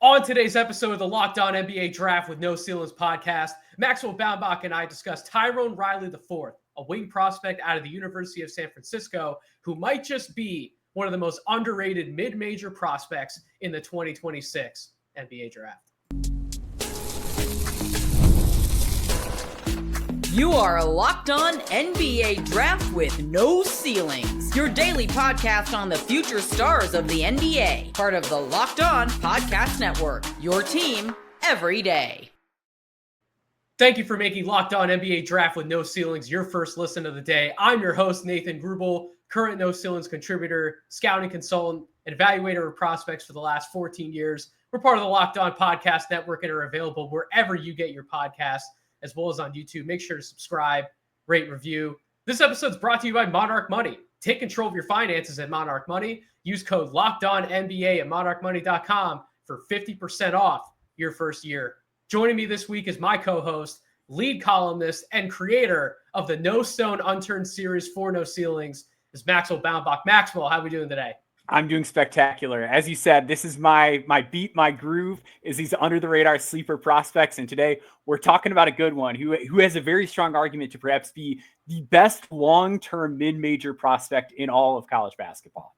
On today's episode of the Locked On NBA Draft with No Ceilings podcast, Maxwell, Baumbach, and I discuss Tyrone Riley IV, a wing prospect out of the University of San Francisco who might just be one of the most underrated mid-major prospects in the 2026 NBA Draft. You are Locked On NBA Draft with No Ceilings, your daily podcast on the future stars of the NBA, part of the Locked On Podcast Network, your team every day. Thank you for making Locked On NBA Draft with No Ceilings your first listen of the day. I'm your host, Nathan Grubel, current No Ceilings contributor, scouting consultant, and evaluator of prospects for the last 14 years. We're part of the Locked On Podcast Network and are available wherever you get your podcasts, as well as on YouTube. Make sure to subscribe, rate, review. This episode is brought to you by Monarch Money. Take control of your finances at Monarch Money. Use code LOCKEDONNBA at monarchmoney.com for 50% off your first year. Joining me this week is my co-host, lead columnist, and creator of the No Stone Unturned series for No Ceilings, is Maxwell Baumbach. Maxwell, how are we doing today? I'm doing spectacular. As you said, this is my beat, my groove is these under the radar sleeper prospects. And today we're talking about a good one who has a very strong argument to perhaps be the best long-term mid-major prospect in all of college basketball.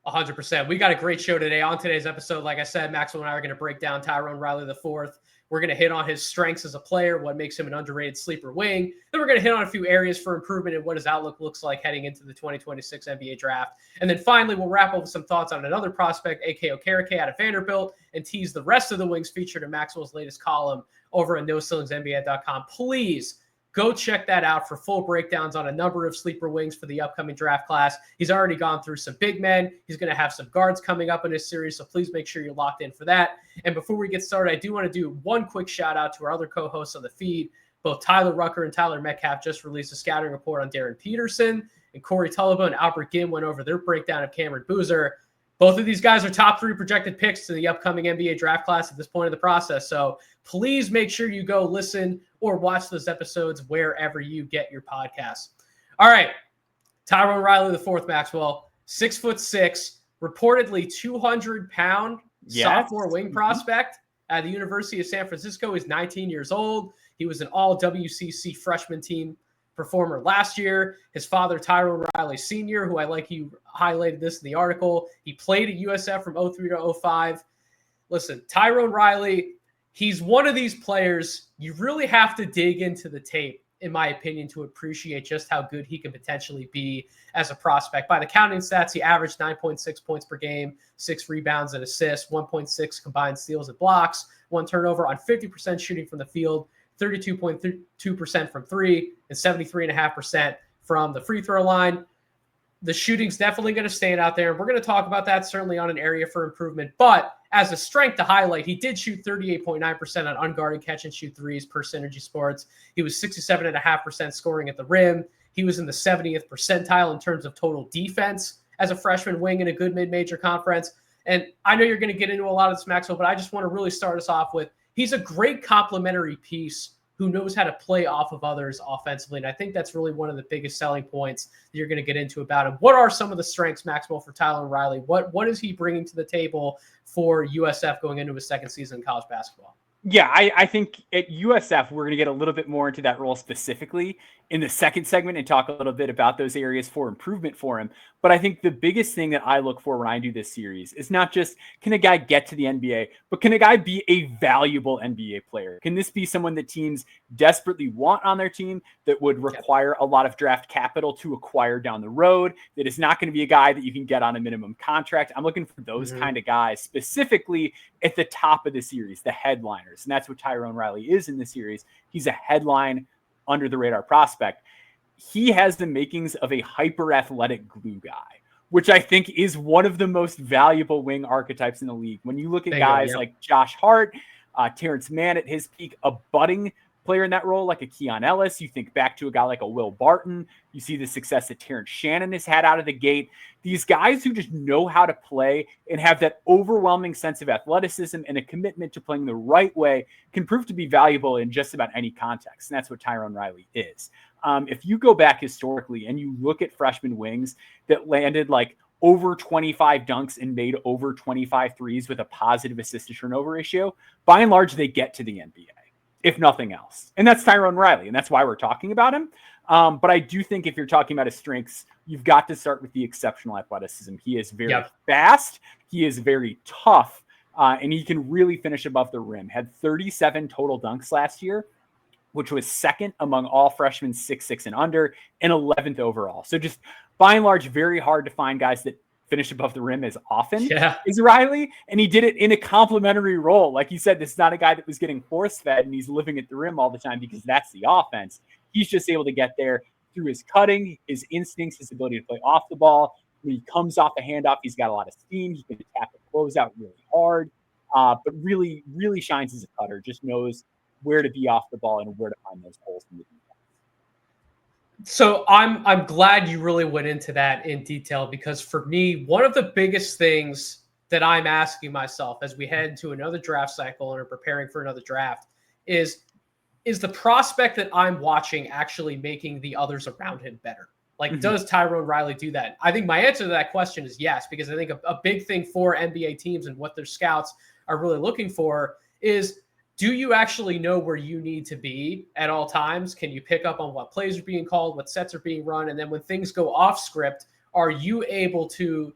100%. We got a great show today. On today's episode, like I said, Maxwell and I are going to break down Tyrone Riley IV. We're going to hit on his strengths as a player, what makes him an underrated sleeper wing. Then we're going to hit on a few areas for improvement and what his outlook looks like heading into the 2026 NBA draft. And then finally, we'll wrap up with some thoughts on another prospect, a.k.a. Kareke out of Vanderbilt, and tease the rest of the wings featured in Maxwell's latest column over at NoCeilingsNBA.com. Please go check that out for full breakdowns on a number of sleeper wings for the upcoming draft class. He's already gone through some big men. He's going to have some guards coming up in his series, so please make sure you're locked in for that. And before we get started, I do want to do one quick shout out to our other co-hosts on the feed. Both Tyler Rucker and Tyler Metcalf just released a scouting report on Darren Peterson, and Corey Tulaba and Albert Ginn went over their breakdown of Cameron Boozer. Both of these guys are top 3 projected picks to the upcoming NBA draft class at this point in the process. So please make sure you go listen or watch those episodes wherever you get your podcasts. All right. Tyrone Riley IV, Maxwell, 6'6", reportedly 200-pound sophomore wing prospect at the University of San Francisco. He's 19 years old. He was an all WCC freshman team performer last year. His father, Tyrone Riley Sr., who I like you highlighted this in the article, he played at USF from 03 to 05. Listen, Tyrone Riley, he's one of these players you really have to dig into the tape, in my opinion, to appreciate just how good he can potentially be as a prospect. By the counting stats, he averaged 9.6 points per game, 6 rebounds and assists, 1.6 combined steals and blocks, 1 turnover on 50% shooting from the field, 32.2% from 3, and 73.5% from the free throw line. The shooting's definitely going to stand out there, and we're going to talk about that certainly on an area for improvement. But as a strength to highlight, he did shoot 38.9% on unguarded catch and shoot threes per Synergy Sports. He was 67.5% scoring at the rim. He was in the 70th percentile in terms of total defense as a freshman wing in a good mid-major conference. And I know you're going to get into a lot of this, Maxwell, but I just want to really start us off with he's a great complementary piece who knows how to play off of others offensively. And I think that's really one of the biggest selling points that you're going to get into about him. What are some of the strengths, Maxwell, for Tyrone Riley? What is he bringing to the table for USF going into his second season in college basketball? Yeah, I think at USF, we're going to get a little bit more into that role specifically in the second segment and talk a little bit about those areas for improvement for him. But I think the biggest thing that I look for when I do this series is not just can a guy get to the NBA, but can a guy be a valuable NBA player? Can this be someone that teams desperately want on their team that would require a lot of draft capital to acquire down the road, that is not going to be a guy that you can get on a minimum contract? I'm looking for those kind of guys specifically at the top of the series, the headliners. And that's what Tyrone Riley is in this series. He's a headline under the radar prospect. He has the makings of a hyper athletic glue guy, which I think is one of the most valuable wing archetypes in the league. When you look at guys like Josh Hart, Terrence Mann at his peak, a budding player in that role like a Keon Ellis, you think back to a guy like a Will Barton, you see the success that Terrence Shannon has had out of the gate. These guys who just know how to play and have that overwhelming sense of athleticism and a commitment to playing the right way can prove to be valuable in just about any context. And that's what Tyrone Riley is. If you go back historically and you look at freshman wings that landed like over 25 dunks and made over 25 threes with a positive assist to turnover ratio, by and large, they get to the NBA, if nothing else. And that's Tyrone Riley, and that's why we're talking about him. But I do think if you're talking about his strengths, you've got to start with the exceptional athleticism. He is very fast. He is very tough. And he can really finish above the rim. Had 37 total dunks last year, which was second among all freshmen 6'6" and under, and 11th overall. So just by and large, very hard to find guys that finish above the rim as often as Riley. And he did it in a complementary role. Like you said, this is not a guy that was getting force fed and he's living at the rim all the time because that's the offense. He's just able to get there through his cutting, his instincts, his ability to play off the ball. When he comes off the handoff, he's got a lot of steam. He can attack the closeout really hard, but really, really shines as a cutter. Just knows where to be off the ball and where to find those holes in the defense. So I'm glad you really went into that in detail, because for me, one of the biggest things that I'm asking myself as we head into another draft cycle and are preparing for another draft is the prospect that I'm watching actually making the others around him better? Like, does Tyrone Riley do that? I think my answer to that question is yes, because I think a big thing for NBA teams and what their scouts are really looking for is, do you actually know where you need to be at all times? Can you pick up on what plays are being called, what sets are being run? And then when things go off script, are you able to,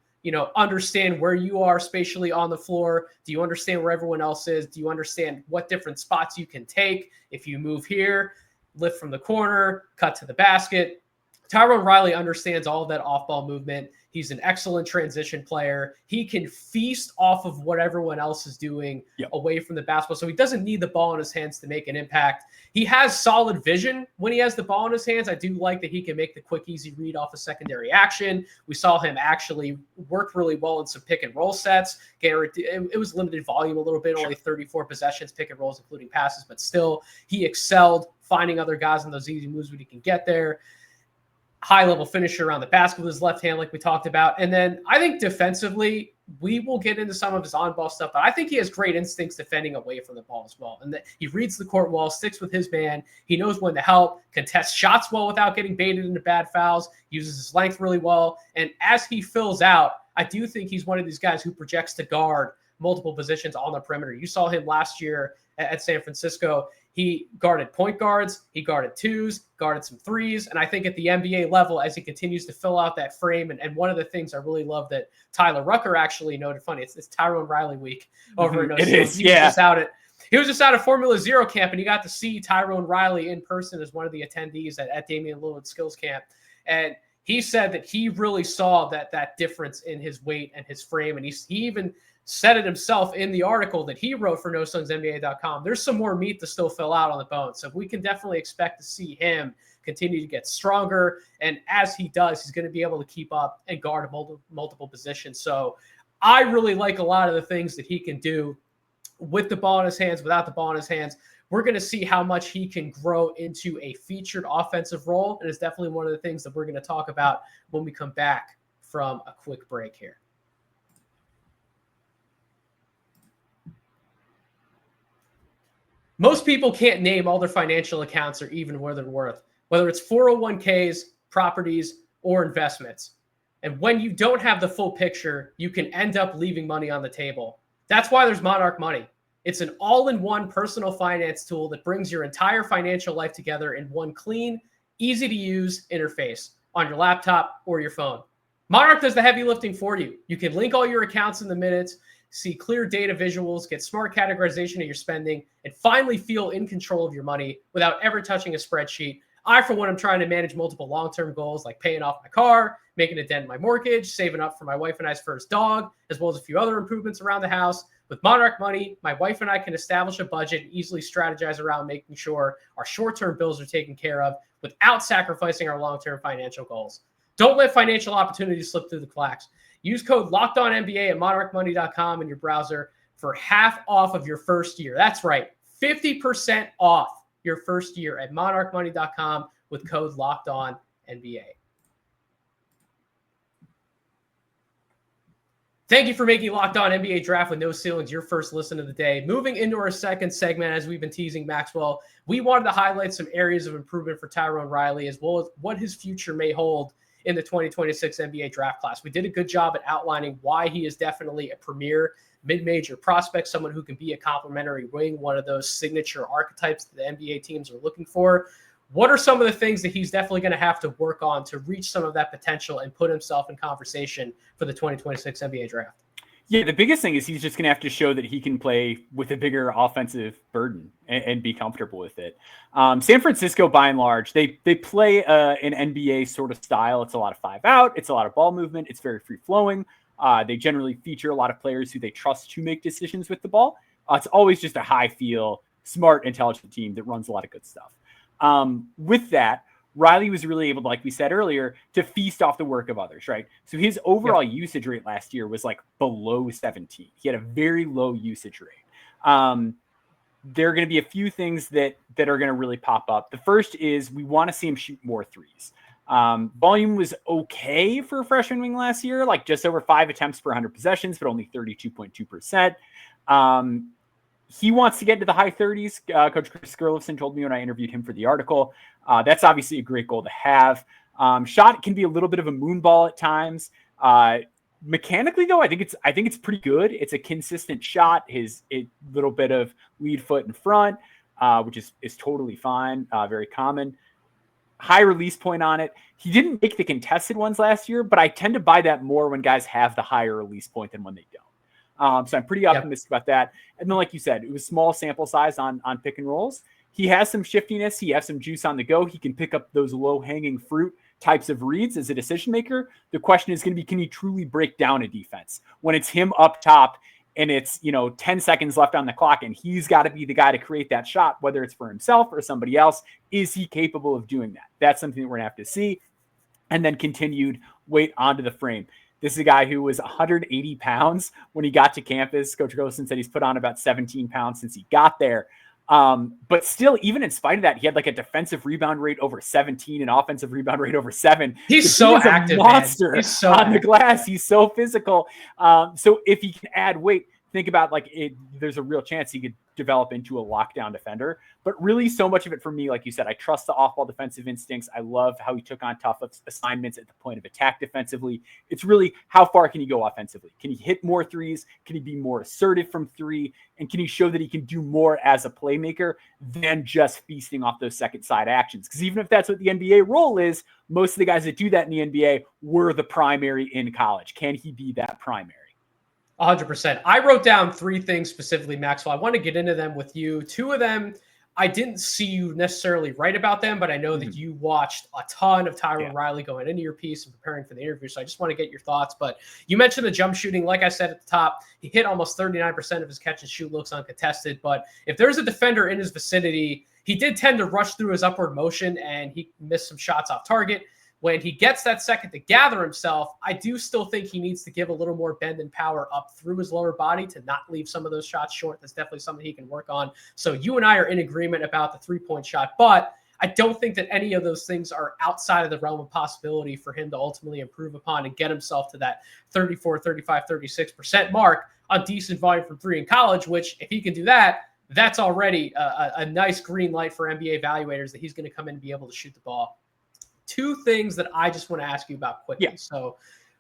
understand where you are spatially on the floor? Do you understand where everyone else is? Do you understand what different spots you can take? If you move here, lift from the corner, cut to the basket. Tyrone Riley understands all of that off-ball movement. He's an excellent transition player. He can feast off of what everyone else is doing away from the basketball. So he doesn't need the ball in his hands to make an impact. He has solid vision when he has the ball in his hands. I do like that he can make the quick, easy read off a secondary action. We saw him actually work really well in some pick and roll sets. It was limited volume a little bit, only 34 possessions, pick and rolls, including passes, but still he excelled finding other guys in those easy moves when he can get there. High-level finisher around the basket with his left hand, like we talked about. And then I think defensively, we will get into some of his on-ball stuff, but I think he has great instincts defending away from the ball as well. And that he reads the court well, sticks with his man. He knows when to help, contests shots well without getting baited into bad fouls, uses his length really well. And as he fills out, I do think he's one of these guys who projects to guard multiple positions on the perimeter. You saw him last year at San Francisco. He guarded point guards, he guarded twos, guarded some threes. And I think at the NBA level, as he continues to fill out that frame, and one of the things I really love that Tyler Rucker actually noted, funny, it's Tyrone Riley week over at No Skills. He was just out at Formula Zero camp, and he got to see Tyrone Riley in person as one of the attendees at Damian Lillard's skills camp. And he said that he really saw that difference in his weight and his frame. And he even said it himself in the article that he wrote for NoSunsNBA.com. There's some more meat to still fill out on the bone. So we can definitely expect to see him continue to get stronger. And as he does, he's going to be able to keep up and guard multiple positions. So I really like a lot of the things that he can do with the ball in his hands, without the ball in his hands. We're going to see how much he can grow into a featured offensive role. And it's definitely one of the things that we're going to talk about when we come back from a quick break here. Most people can't name all their financial accounts or even where they're worth, whether it's 401ks, properties, or investments. And when you don't have the full picture, you can end up leaving money on the table. That's why there's Monarch Money. It's an all-in-one personal finance tool that brings your entire financial life together in one clean, easy-to-use interface on your laptop or your phone. Monarch does the heavy lifting for you. You can link all your accounts in the minutes, see clear data visuals, get smart categorization of your spending, and finally feel in control of your money without ever touching a spreadsheet. I, for one, am trying to manage multiple long-term goals like paying off my car, making a dent in my mortgage, saving up for my wife and I's first dog, as well as a few other improvements around the house. With Monarch Money, my wife and I can establish a budget and easily strategize around making sure our short-term bills are taken care of without sacrificing our long-term financial goals. Don't let financial opportunities slip through the cracks. Use code LOCKEDONNBA at monarchmoney.com in your browser for half off of your first year. That's right, 50% off your first year at monarchmoney.com with code LOCKEDONNBA. Thank you for making Locked On NBA Draft with No Ceilings your first listen of the day. Moving into our second segment, as we've been teasing Maxwell, we wanted to highlight some areas of improvement for Tyrone Riley, as well as what his future may hold in the 2026 NBA draft class. We did a good job at outlining why he is definitely a premier mid-major prospect, someone who can be a complementary wing, one of those signature archetypes that the NBA teams are looking for. What are some of the things that he's definitely going to have to work on to reach some of that potential and put himself in conversation for the 2026 NBA draft? Yeah, the biggest thing is he's just going to have to show that he can play with a bigger offensive burden and be comfortable with it. San Francisco, by and large, they play an NBA sort of style. It's a lot of 5 out. It's a lot of ball movement. It's very free flowing. They generally feature a lot of players who they trust to make decisions with the ball. It's always just a high feel, smart, intelligent team that runs a lot of good stuff. With that, Riley was really able to, like we said earlier, to feast off the work of others, right? So his overall usage rate last year was like below 17. He had a very low usage rate. There are going to be a few things that are going to really pop up. The first is we want to see him shoot more threes. Volume was okay for a freshman wing last year, like just over 5 attempts per 100 possessions, but only 32.2%. He wants to get to the high 30s. Coach Chris Gerlofson told me when I interviewed him for the article. That's obviously a great goal to have. Shot can be a little bit of a moon ball at times. Mechanically, though, I think it's pretty good. It's a consistent shot. His little bit of lead foot in front, which is totally fine, very common. High release point on it. He didn't make the contested ones last year, but I tend to buy that more when guys have the higher release point than when they don't. So I'm pretty optimistic about that. And then, like you said, it was small sample size on pick and rolls. He has some shiftiness. He has some juice on the go. He can pick up those low-hanging fruit types of reads as a decision maker. The question is going to be, can he truly break down a defense when it's him up top and it's, 10 seconds left on the clock and he's got to be the guy to create that shot, whether it's for himself or somebody else? Is he capable of doing that? That's something that we're going to have to see. And then continued weight onto the frame. This is a guy who was 180 pounds when he got to campus. Coach Gerlofson said he's put on about 17 pounds since he got there. But still, even in spite of that, he had like a defensive rebound rate over 17 and offensive rebound rate over 7. He's so active, monster man. He's so on active. the glass. He's so physical. So if he can add weight, think about there's a real chance he could develop into a lockdown defender. But really, so much of it for me, like you said, I trust the off-ball defensive instincts. I love how he took on tough assignments at the point of attack defensively. It's really how far can he go offensively? Can he hit more threes? Can he be more assertive from 3? And can he show that he can do more as a playmaker than just feasting off those second side actions? Because even if that's what the NBA role is, most of the guys that do that in the NBA were the primary in college. Can he be that primary? 100%. I wrote down 3 things specifically, Maxwell. I want to get into them with you. 2 of them, I didn't see you necessarily write about them, but I know that you watched a ton of Tyrone Riley going into your piece and preparing for the interview. So I just want to get your thoughts. But you mentioned the jump shooting. Like I said at the top, he hit almost 39% of his catch and shoot looks uncontested. But if there's a defender in his vicinity, he did tend to rush through his upward motion and he missed some shots off target. When he gets that second to gather himself, I do still think he needs to give a little more bend and power up through his lower body to not leave some of those shots short. That's definitely something he can work on. So you and I are in agreement about the 3-point shot, but I don't think that any of those things are outside of the realm of possibility for him to ultimately improve upon and get himself to that 34, 35, 36% mark on decent volume from 3 in college, which if he can do that, that's already a nice green light for NBA evaluators that he's going to come in and be able to shoot the ball. 2 things that I just want to ask you about quickly. Yeah. So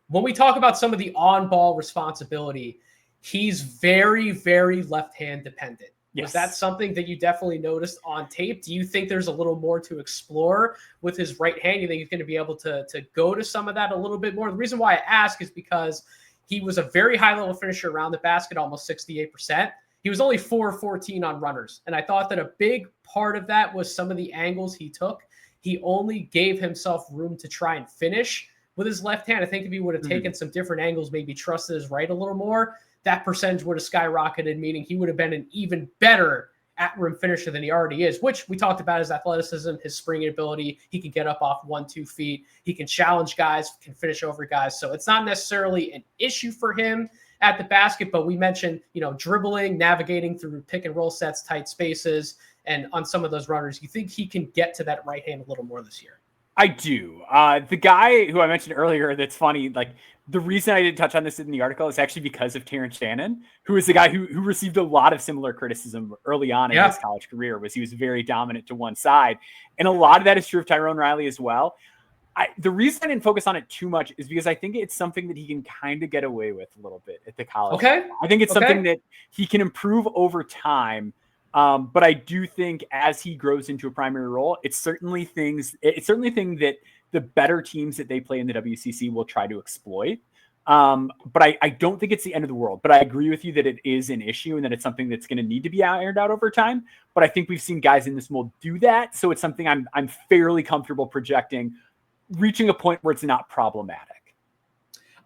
when we talk about some of the on-ball responsibility, he's very, very left-hand dependent. Yes. Was that something that you definitely noticed on tape? Do you think there's a little more to explore with his right hand? You think he's going to be able to go to some of that a little bit more? The reason why I ask is because he was a very high-level finisher around the basket, almost 68%. He was only 4-14 on runners. And I thought that a big part of that was some of the angles he took. He only gave himself room to try and finish with his left hand. I think if he would have taken some different angles, maybe trusted his right a little more, that percentage would have skyrocketed, meaning he would have been an even better at-rim finisher than he already is, which we talked about his athleticism, his springing ability. He can get up off 1-2 feet. He can challenge guys, can finish over guys. So it's not necessarily an issue for him at the basket, but we mentioned, dribbling, navigating through pick and roll sets, tight spaces, and on some of those runners. You think he can get to that right hand a little more this year? I do. The guy who I mentioned earlier that's funny, like the reason I didn't touch on this in the article is actually because of Terrence Shannon, who is the guy who received a lot of similar criticism early on in his college career, was he was very dominant to one side. And a lot of that is true of Tyrone Riley as well. The reason I didn't focus on it too much is because I think it's something that he can kind of get away with a little bit at the college. Okay. I think it's something that he can improve over time. But I do think as he grows into a primary role, it's certainly a thing that the better teams that they play in the WCC will try to exploit. But I don't think it's the end of the world. But I agree with you that it is an issue and that it's something that's going to need to be ironed out over time. But I think we've seen guys in this mold do that. So it's something I'm fairly comfortable projecting, reaching a point where it's not problematic.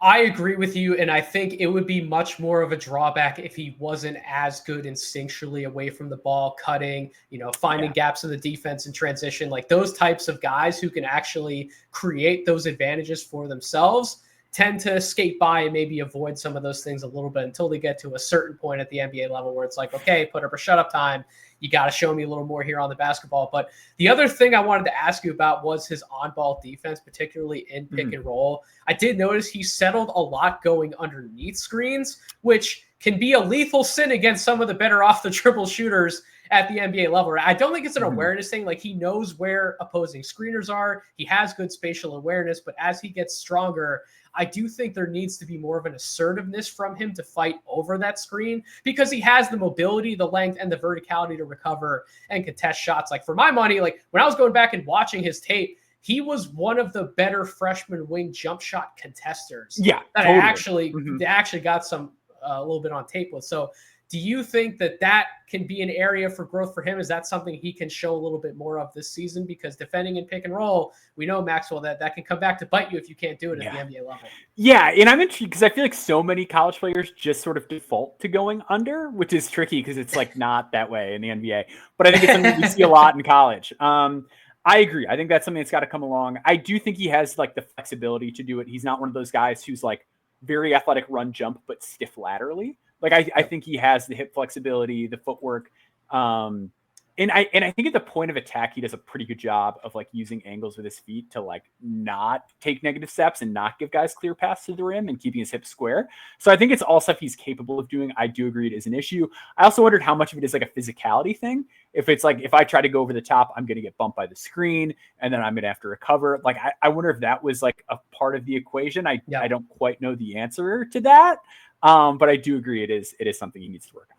I agree with you, and I think it would be much more of a drawback if he wasn't as good instinctually away from the ball, cutting, finding gaps in the defense and transition. Like those types of guys who can actually create those advantages for themselves tend to skate by and maybe avoid some of those things a little bit until they get to a certain point at the NBA level where it's like, okay, put up or shut up time. You got to show me a little more here on the basketball. But the other thing I wanted to ask you about was his on-ball defense, particularly in pick and roll. I did notice he settled a lot going underneath screens, which can be a lethal sin against some of the better off the dribble shooters at the NBA level. I don't think it's an awareness thing. Like he knows where opposing screeners are. He has good spatial awareness, but as he gets stronger, I do think there needs to be more of an assertiveness from him to fight over that screen because he has the mobility, the length, and the verticality to recover and contest shots. Like for my money, like when I was going back and watching his tape, he was one of the better freshman wing jump shot contesters. Yeah, that totally. they actually got some a little bit on tape with. So do you think that can be an area for growth for him? Is that something he can show a little bit more of this season? Because defending in pick and roll, we know, Maxwell, that can come back to bite you if you can't do it at the NBA level. Yeah, and I'm intrigued because I feel like so many college players just sort of default to going under, which is tricky because it's like not that way in the NBA. But I think it's something we see a lot in college. I agree. I think that's something that's got to come along. I do think he has like the flexibility to do it. He's not one of those guys who's like very athletic run jump, but stiff laterally. Like I think he has the hip flexibility, the footwork. And I think at the point of attack, he does a pretty good job of like using angles with his feet to like not take negative steps and not give guys clear paths to the rim and keeping his hips square. So I think it's all stuff he's capable of doing. I do agree it is an issue. I also wondered how much of it is like a physicality thing. If it's like, if I try to go over the top, I'm going to get bumped by the screen and then I'm going to have to recover. Like, I wonder if that was like a part of the equation. I don't quite know the answer to that. But I do agree it is something he needs to work on.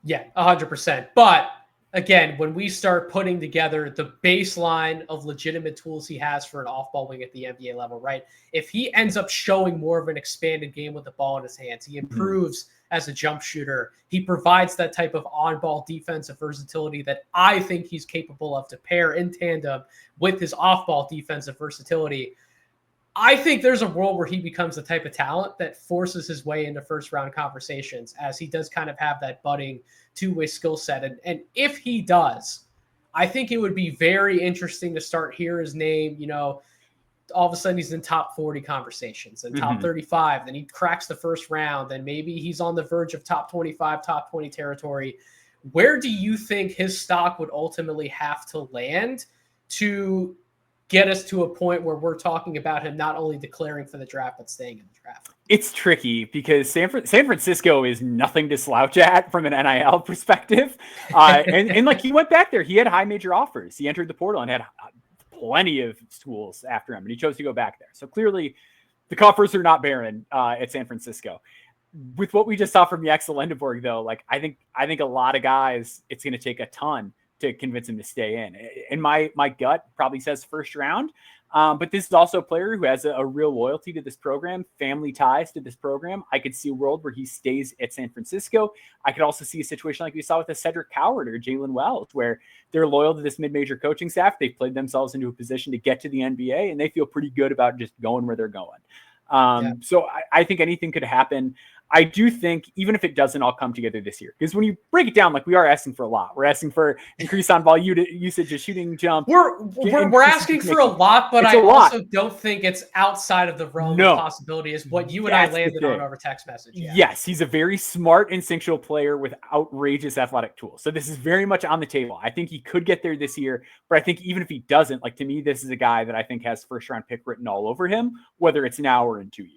Yeah, 100%. But again, when we start putting together the baseline of legitimate tools he has for an off-ball wing at the NBA level, right? If he ends up showing more of an expanded game with the ball in his hands, he improves as a jump shooter. He provides that type of on-ball defensive versatility that I think he's capable of to pair in tandem with his off-ball defensive versatility. I think there's a world where he becomes the type of talent that forces his way into first round conversations, as he does kind of have that budding two-way skill set. And if he does, I think it would be very interesting to start hear his name, all of a sudden he's in top 40 conversations and top 35, then he cracks the first round, then maybe he's on the verge of top 25, top 20 territory. Where do you think his stock would ultimately have to land to get us to a point where we're talking about him not only declaring for the draft, but staying in the draft? It's tricky because San Francisco is nothing to slouch at from an NIL perspective. And like he went back there, he had high major offers. He entered the portal and had plenty of schools after him, and he chose to go back there. So clearly the coffers are not barren at San Francisco. With what we just saw from Yaxel Lendeborg, though, like I think a lot of guys, it's going to take a ton to convince him to stay in. And my gut probably says first round. But this is also a player who has a real loyalty to this program, family ties to this program. I could see a world where he stays at San Francisco. I could also see a situation like we saw with a Cedric Coward or Jalen Wells, where they're loyal to this mid-major coaching staff. They've played themselves into a position to get to the NBA, and they feel pretty good about just going where they're going. So I think anything could happen. I do think even if it doesn't all come together this year, because when you break it down, like we are asking for a lot. We're asking for increase on ball usage of shooting jump. We're asking for a lot, but I also don't think it's outside of the realm of possibility is what you and I landed on over text message. Yeah. Yes, he's a very smart, instinctual player with outrageous athletic tools. So this is very much on the table. I think he could get there this year, but I think even if he doesn't, like to me, this is a guy that I think has first round pick written all over him, whether it's now or in 2 years.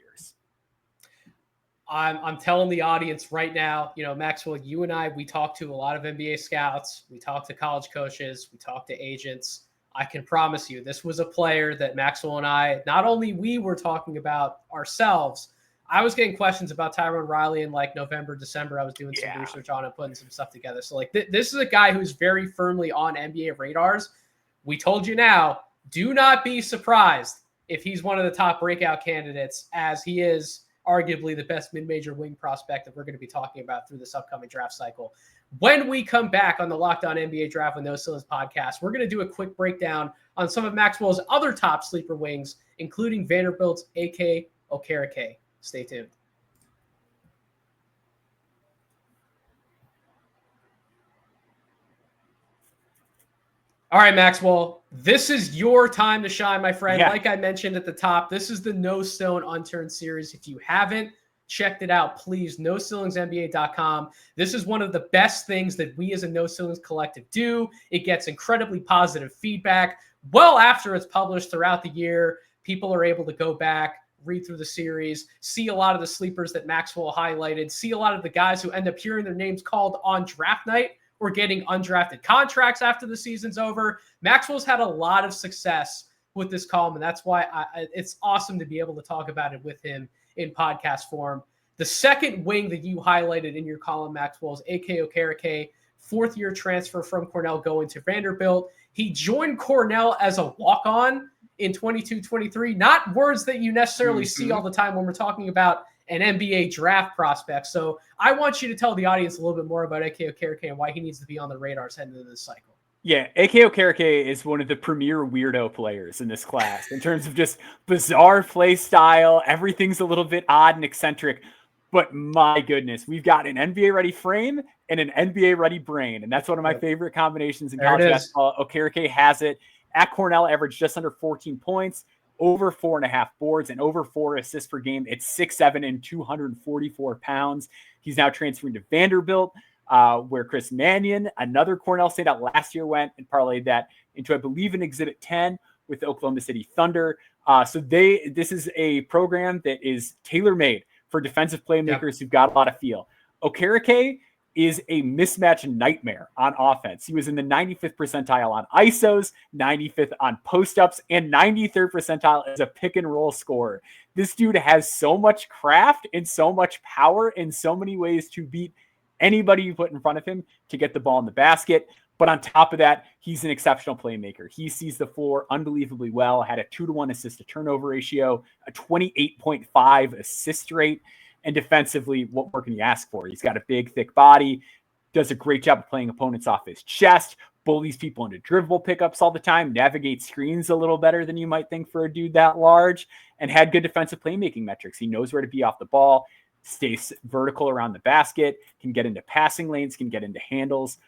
I'm telling the audience right now, Maxwell, you and I, we talk to a lot of NBA scouts. We talk to college coaches. We talk to agents. I can promise you this was a player that Maxwell and I, not only we were talking about ourselves, I was getting questions about Tyrone Riley in like November, December. I was doing some research on it, putting some stuff together. So like this is a guy who's very firmly on NBA radars. We told you now, do not be surprised if he's one of the top breakout candidates, as he is arguably the best mid-major wing prospect that we're going to be talking about through this upcoming draft cycle. When we come back on the Locked On NBA Draft with No Ceilings podcast, we're going to do a quick breakdown on some of Maxwell's other top sleeper wings, including Vanderbilt's A.K. Kareke. Stay tuned. All right, Maxwell, this is your time to shine, my friend. Yeah. Like I mentioned at the top, this is the No Stone Unturned series. If you haven't checked it out, please, NoCeilingsNBA.com. This is one of the best things that we as a No Ceilings collective do. It gets incredibly positive feedback. Well, after it's published throughout the year, people are able to go back, read through the series, see a lot of the sleepers that Maxwell highlighted, see a lot of the guys who end up hearing their names called on draft night or getting undrafted contracts after the season's over. Maxwell's had a lot of success with this column, and that's why it's awesome to be able to talk about it with him in podcast form. The second wing that you highlighted in your column, Maxwell, is A.K. Kareke, fourth-year transfer from Cornell going to Vanderbilt. He joined Cornell as a walk-on in 22-23, not words that you necessarily see all the time when we're talking about an NBA draft prospect. So I want you to tell the audience a little bit more about A.K. Kareke and why he needs to be on the radars heading into this cycle. Yeah, A.K. Kareke is one of the premier weirdo players in this class in terms of just bizarre play style. Everything's a little bit odd and eccentric, but my goodness, we've got an NBA-ready frame and an NBA-ready brain, and that's one of my favorite combinations in college basketball. Kareke has it. At Cornell, averaged just under 14 points, over 4.5 boards, and over 4 assists per game. It's 6'7" and 244 pounds. He's now transferring to Vanderbilt, where Chris Mannion, another Cornell standout last year, went and parlayed that into, I believe, an Exhibit 10 with the Oklahoma City Thunder. So this is a program that is tailor-made for defensive playmakers who've got a lot of feel. Kareke is a mismatch nightmare on offense. He was in the 95th percentile on ISOs, 95th on post-ups, and 93rd percentile as a pick-and-roll scorer. This dude has so much craft and so much power in so many ways to beat anybody you put in front of him to get the ball in the basket. But on top of that, he's an exceptional playmaker. He sees the floor unbelievably well, had a 2-to-1 assist-to-turnover ratio, a 28.5 assist rate. And defensively, what more can you ask for? He's got a big, thick body, does a great job of playing opponents off his chest, bullies people into dribble pickups all the time, navigates screens a little better than you might think for a dude that large, and had good defensive playmaking metrics. He knows where to be off the ball, stays vertical around the basket, can get into passing lanes, can get into handles.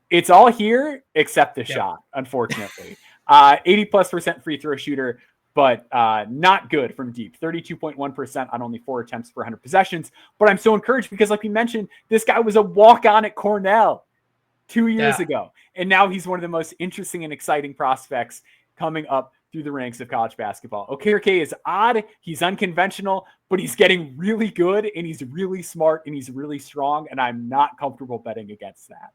It's all here except the shot, unfortunately. 80+% free throw shooter, but not good from deep. 32.1% on only 4 attempts per 100 possessions. But I'm so encouraged because, like we mentioned, this guy was a walk-on at Cornell 2 years ago. And now he's one of the most interesting and exciting prospects coming up through the ranks of college basketball. Kareke is odd. He's unconventional, but he's getting really good, and he's really smart, and he's really strong, and I'm not comfortable betting against that.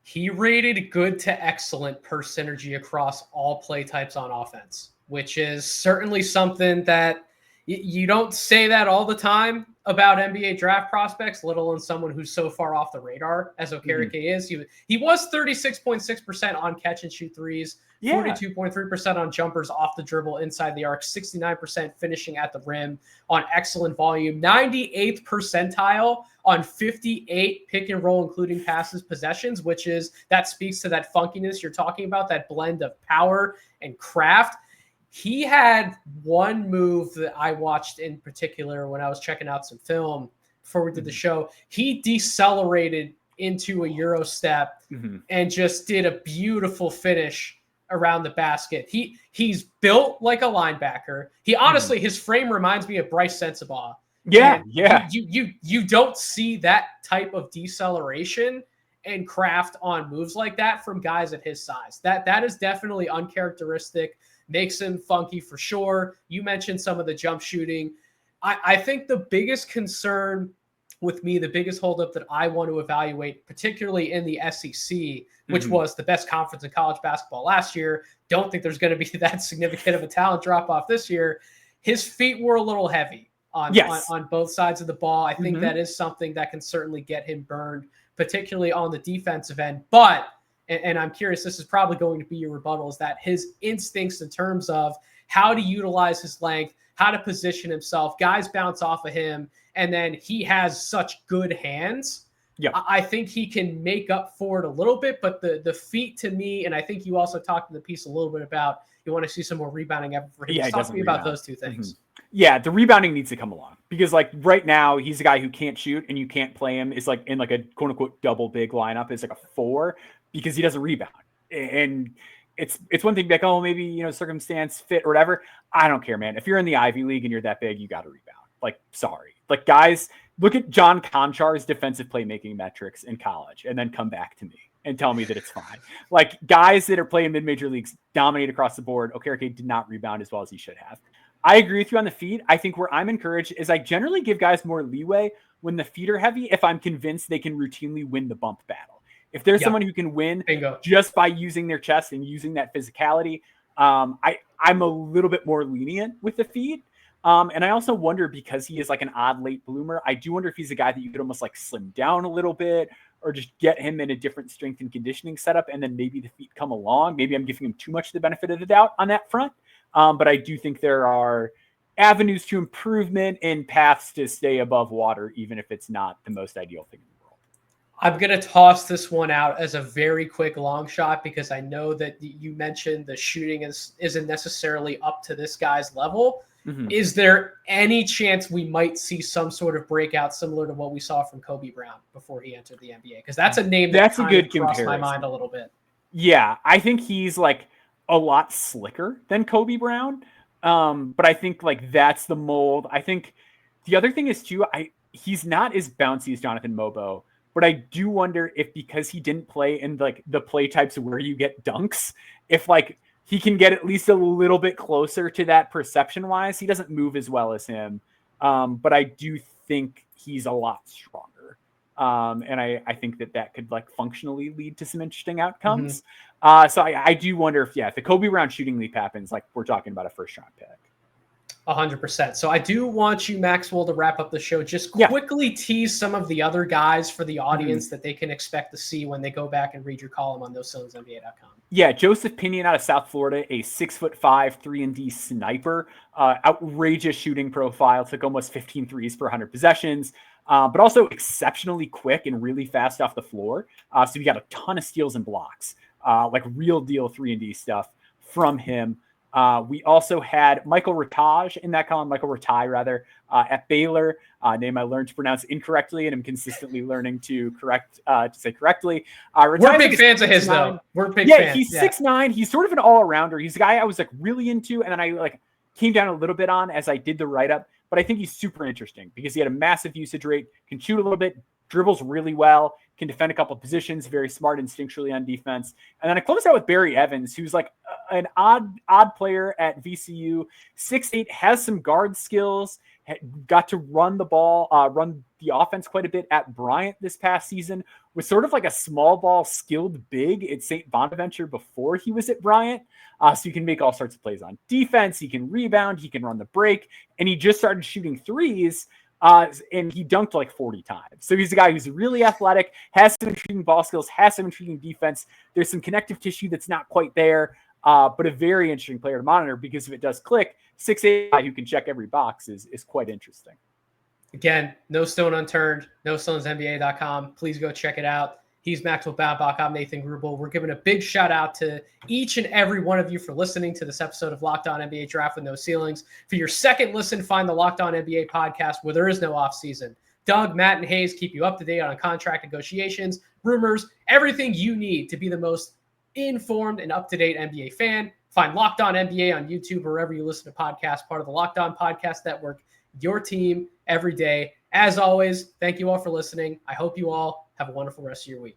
He rated good to excellent per synergy across all play types on offense, which is certainly something that you don't say that all the time about NBA draft prospects, let alone someone who's so far off the radar as Kareke is. He was 36.6% on catch and shoot threes, 42.3% on jumpers off the dribble inside the arc, 69% finishing at the rim on excellent volume, 98th percentile on 58 pick and roll, including passes possessions, that speaks to that funkiness you're talking about, that blend of power and craft. He had one move that I watched in particular when I was checking out some film before we did the show. He decelerated into a Euro step and just did a beautiful finish around the basket. He's built like a linebacker. He honestly, his frame reminds me of Bryce Sensabaugh. Yeah. You don't see that type of deceleration and craft on moves like that from guys at his size. That is definitely uncharacteristic. Makes him funky for sure. You mentioned some of the jump shooting. I think the biggest concern with me, the biggest holdup that I want to evaluate, particularly in the SEC, which was the best conference in college basketball last year. Don't think there's going to be that significant of a talent drop off this year. His feet were a little heavy on both sides of the ball. I think that is something that can certainly get him burned, particularly on the defensive end. But, and I'm curious, this is probably going to be your rebuttal, is that his instincts in terms of how to utilize his length, how to position himself, guys bounce off of him, and then he has such good hands. Yeah, I think he can make up for it a little bit, but the feet to me, and I think you also talked in the piece a little bit about you want to see some more rebounding effort for him. Yeah, talk to me about those two things. Yeah, the rebounding needs to come along because like right now he's a guy who can't shoot and you can't play him. It's like in like a quote unquote double big lineup. It's like a 4 because he doesn't rebound. And it's one thing to be like, oh, maybe, you know, circumstance fit or whatever. I don't care, man. If you're in the Ivy League and you're that big, you got to rebound. Like, sorry. Like, guys, look at John Konchar's defensive playmaking metrics in college and then come back to me and tell me that it's fine. Like, guys that are playing mid-major leagues dominate across the board. Kareke did not rebound as well as he should have. I agree with you on the feet. I think where I'm encouraged is I generally give guys more leeway when the feet are heavy if I'm convinced they can routinely win the bump battle. If there's someone who can win just by using their chest and using that physicality, I'm a little bit more lenient with the feet. And I also wonder, because he is like an odd late bloomer, I do wonder if he's a guy that you could almost like slim down a little bit or just get him in a different strength and conditioning setup. And then maybe the feet come along. Maybe I'm giving him too much the benefit of the doubt on that front. But I do think there are avenues to improvement and paths to stay above water, even if it's not the most ideal thing in the world. I'm going to toss this one out as a very quick long shot because I know that you mentioned the shooting isn't necessarily up to this guy's level. Is there any chance we might see some sort of breakout similar to what we saw from Kobe Brown before he entered the NBA? Because that's a name that's a good crossed my mind a little bit. Yeah, I think he's like a lot slicker than Kobe Brown. But I think like that's the mold. I think the other thing is too, he's not as bouncy as Jonathan Mobo, but I do wonder if because he didn't play in like the play types where you get dunks, if like he can get at least a little bit closer to that perception wise. He doesn't move as well as him. But I do think he's a lot stronger. And I think that could like functionally lead to some interesting outcomes. So I do wonder if the Kobe Brown shooting leap happens, like we're talking about a first round pick. 100%. So I do want you, Maxwell, to wrap up the show. Just quickly tease some of the other guys for the audience that they can expect to see when they go back and read your column on NoCeilingsNBA.com. Yeah, Joseph Pinion out of South Florida, a 6'5", 3-and-D sniper, outrageous shooting profile, took almost 15 threes per 100 possessions, but also exceptionally quick and really fast off the floor. So we got a ton of steals and blocks, like real deal 3-and-D stuff from him. We also had Michael Rataj in that column, at Baylor, name I learned to pronounce incorrectly, and I'm consistently learning to say correctly. We're big fans of his, though. We're big fans. He's 6'9". He's sort of an all-arounder. He's a guy I was like really into, and then I like came down a little bit on as I did the write-up. But I think he's super interesting because he had a massive usage rate, can shoot a little bit, dribbles really well, can defend a couple of positions, very smart instinctually on defense. And then I closed out with Barry Evans, who's like an odd player at VCU, 6'8", has some guard skills, got to run the ball, run the offense quite a bit at Bryant this past season, was sort of like a small ball skilled big at St. Bonaventure before he was at Bryant. So he can make all sorts of plays on defense. He can rebound, he can run the break, and he just started shooting threes. And he dunked like 40 times. So he's a guy who's really athletic, has some intriguing ball skills, has some intriguing defense. There's some connective tissue that's not quite there, but a very interesting player to monitor because if it does click, 6'8" guy who can check every box is quite interesting. Again, no stone unturned, NoCeilingsNBA.com. Please go check it out. He's Maxwell Baumbach. I'm Nathan Grubel. We're giving a big shout out to each and every one of you for listening to this episode of Locked On NBA Draft with No Ceilings. For your second listen, find the Locked On NBA podcast where there is no offseason. Doug, Matt, and Hayes keep you up to date on contract negotiations, rumors, everything you need to be the most informed and up-to-date NBA fan. Find Locked On NBA on YouTube or wherever you listen to podcasts, part of the Locked On Podcast Network, your team every day. As always, thank you all for listening. I hope you all have a wonderful rest of your week.